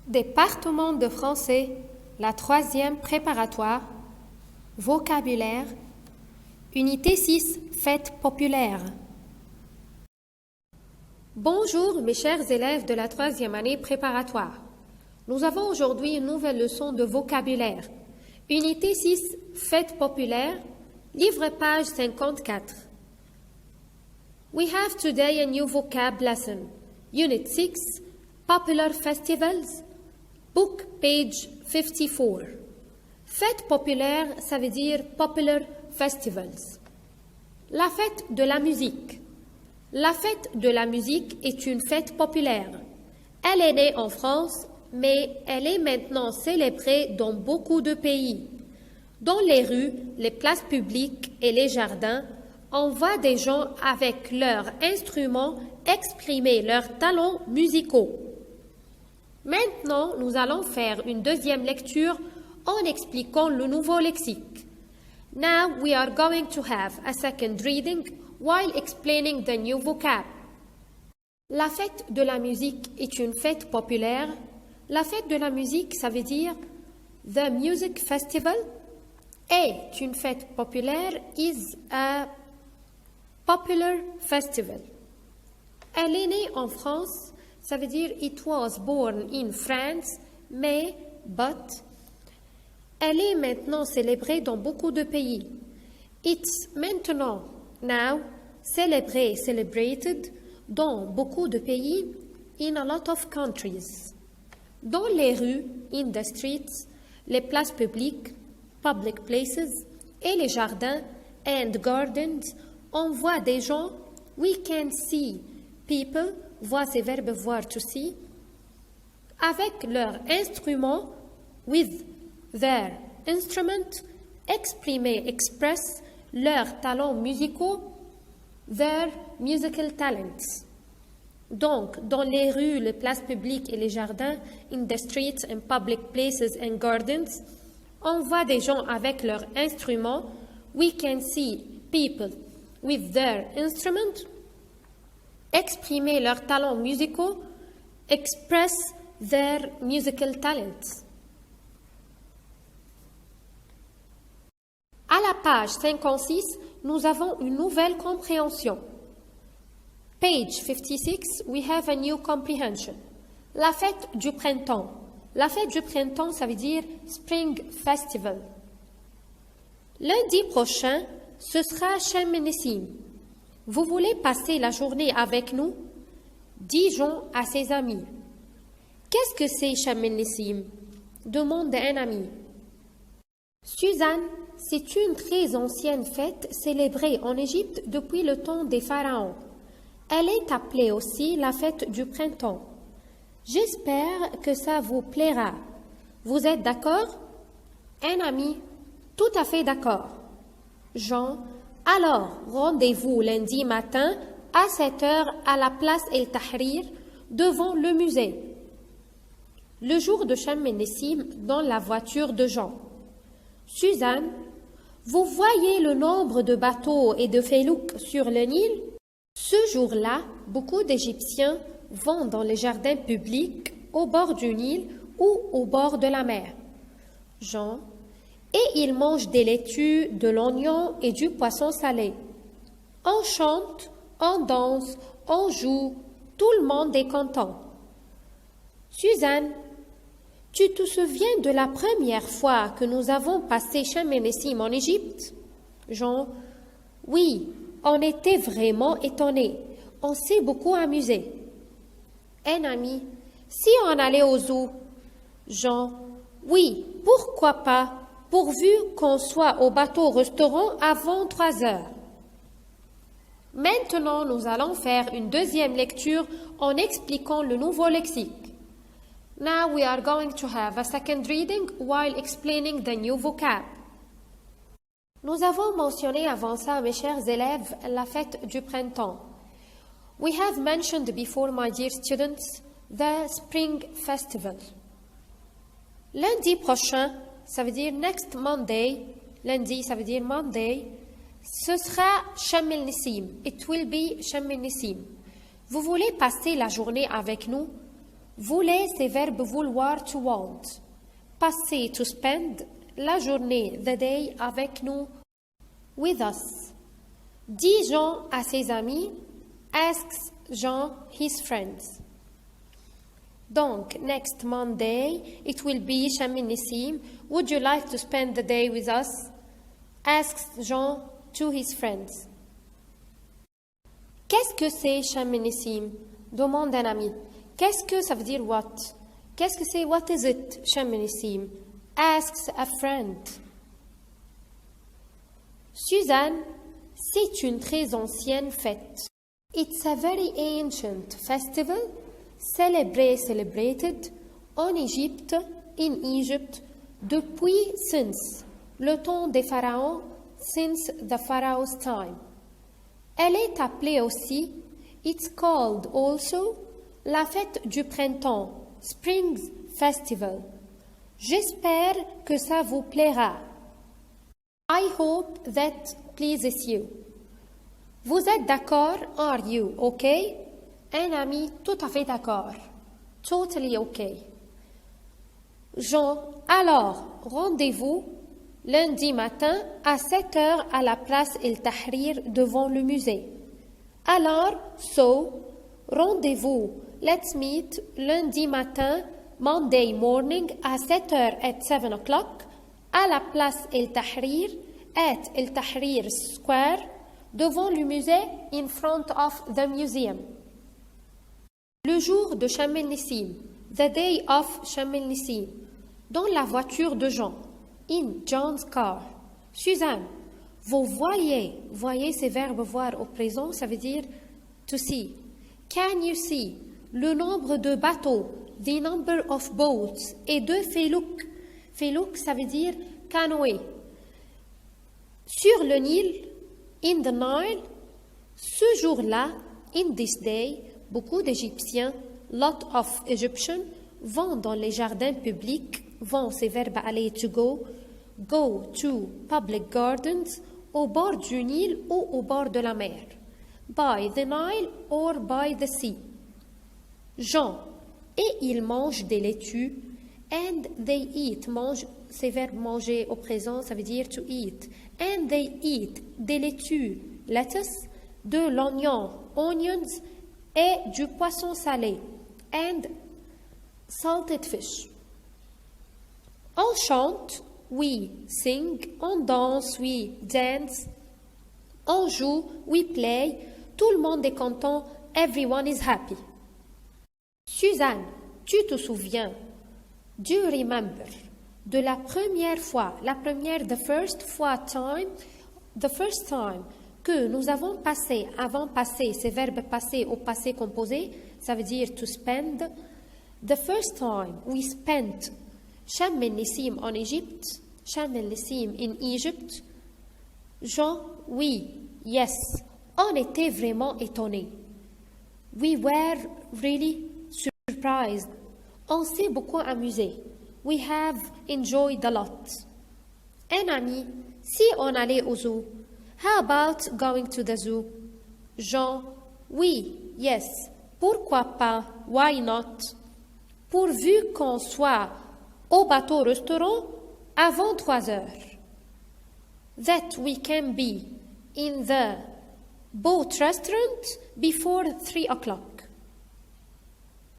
Département de français, la troisième préparatoire, vocabulaire, unité 6, fête populaire. Bonjour mes chers élèves de la troisième année préparatoire. Nous avons aujourd'hui une nouvelle leçon de vocabulaire. Unité 6, fête populaire, livre page 54. We have today a new vocab lesson. Unit 6, popular festivals, book page 54. Fête populaire, ça veut dire popular festivals. La fête de la musique. La fête de la musique est une fête populaire. Elle est née en France, mais elle est maintenant célébrée dans beaucoup de pays. Dans les rues, les places publiques et les jardins, on voit des gens avec leurs instruments exprimer leurs talents musicaux. Maintenant, nous allons faire une deuxième lecture en expliquant le nouveau lexique. Now we are going to have a second reading while explaining the new vocab. La fête de la musique est une fête populaire. La fête de la musique, ça veut dire the music festival est une fête populaire, is a popular festival. Elle est née en France, ça veut dire it was born in France, mais, but, elle est maintenant célébrée dans beaucoup de pays. It's maintenant, now, célébré, celebrated, dans beaucoup de pays, in a lot of countries. Dans les rues, in the streets, les places publiques, public places, et les jardins, and gardens, on voit des gens, we can see people, voir c'est verbe voir to see, avec leurs instruments, with their instrument, exprimer, express, leurs talents musicaux, their musical talents. Donc, dans les rues, les places publiques et les jardins, in the streets and public places and gardens, on voit des gens avec leurs instruments, we can see people with their instrument, exprimer leurs talents musicaux, express their musical talents. À la page 56, nous avons une nouvelle compréhension. Page 56, we have a new comprehension. La fête du printemps. La fête du printemps, ça veut dire Spring Festival. Lundi prochain, ce sera Shem Nessim. Vous voulez passer la journée avec nous? Dit Jean à ses amis. Qu'est-ce que c'est Shem Nessim? Demande un ami. Suzanne, c'est une très ancienne fête célébrée en Égypte depuis le temps des pharaons. Elle est appelée aussi la fête du printemps. J'espère que ça vous plaira. Vous êtes d'accord? Un ami, tout à fait d'accord. Jean, alors rendez-vous lundi matin à 7 heures à la place El Tahrir devant le musée. Le jour de Shem Nessim dans la voiture de Jean. Suzanne, vous voyez le nombre de bateaux et de felouks sur le Nil? Ce jour-là, beaucoup d'Égyptiens vont dans les jardins publics au bord du Nil ou au bord de la mer. Jean, et ils mangent des laitues, de l'oignon et du poisson salé. On chante, on danse, on joue, tout le monde est content. Suzanne, tu te souviens de la première fois que nous avons passé Shem Nessim en Égypte? Jean, oui, on était vraiment étonnés. On s'est beaucoup amusé. Un ami, si on allait au zoo? Jean, oui, pourquoi pas, pourvu qu'on soit au bateau-restaurant avant 3 heures. Maintenant, nous allons faire une deuxième lecture en expliquant le nouveau lexique. Now we are going to have a second reading while explaining the new vocab. Nous avons mentionné avant ça, mes chers élèves, la fête du printemps. We have mentioned before, my dear students, the Spring Festival. Lundi prochain, ça veut dire next Monday. Lundi, ça veut dire Monday. Ce sera Shem Nessim. It will be Shem Nessim. Vous voulez passer la journée avec nous? Voulez, c'est verbe vouloir, to want. Passer, to spend, la journée, the day, avec nous, with us. Dit Jean à ses amis, asks Jean his friends. Donc, next Monday, it will be Sham el-Nissim. Would you like to spend the day with us? Asks Jean to his friends. Qu'est-ce que c'est Sham el-Nissim? Demande un ami. Qu'est-ce que ça veut dire what? Qu'est-ce que c'est what is it? Sham el-Nissim. Asks a friend. Suzanne, c'est une très ancienne fête. It's a very ancient festival celebrated en Égypte, in Egypt, depuis since, le temps des pharaons, since the pharaoh's time. Elle est appelée aussi, it's called also, la fête du printemps, Spring Festival. J'espère que ça vous plaira. I hope that pleases you. Vous êtes d'accord? Are you okay? Un ami tout à fait d'accord. Totally okay. Jean, alors, rendez-vous lundi matin à 7 heures à la place El Tahrir devant le musée. Alors, so, rendez-vous, let's meet lundi matin, Monday morning à 7 heures at 7 o'clock à la place El Tahrir, at El Tahrir Square, devant le musée, in front of the museum. Le jour de Sham el-Nissim, the day of Sham el-Nissim, dans la voiture de Jean, in John's car. Suzanne, vous voyez ces verbes voir au présent, ça veut dire to see. Can you see? Le nombre de bateaux, the number of boats, et de felouk. Felouk, ça veut dire canoë. Sur le Nil, in the Nile, ce jour-là, in this day, beaucoup d'Égyptiens, lot of Egyptians, vont dans les jardins publics, vont, c'est verbe aller to go to public gardens, au bord du Nil ou au bord de la mer, by the Nile or by the sea. Jean, et ils mangent des laitues, and they eat, mange, c'est verbe manger au présent, ça veut dire to eat, and they eat, des laitues, lettuce, de l'oignon, onions, et du poisson salé, and salted fish. On chante, we sing, on danse, we dance, on joue, we play, tout le monde est content, everyone is happy. Suzanne, tu te souviens, do you remember, de la première fois, the first time que nous avons passé, avant passé, ces verbes passés au passé composé, ça veut dire to spend. The first time we spent Sham el-Nissim en Égypte, Sham el-Nissim in Egypt. Jean, oui, yes, on était vraiment étonnés. We were really surprised. On s'est beaucoup amusé. We have enjoyed a lot. Un ami, si on allait au zoo, how about going to the zoo? Jean, oui, yes. Pourquoi pas? Why not? Pourvu qu'on soit au bateau-restaurant avant 3 heures. That we can be in the boat restaurant before 3 o'clock.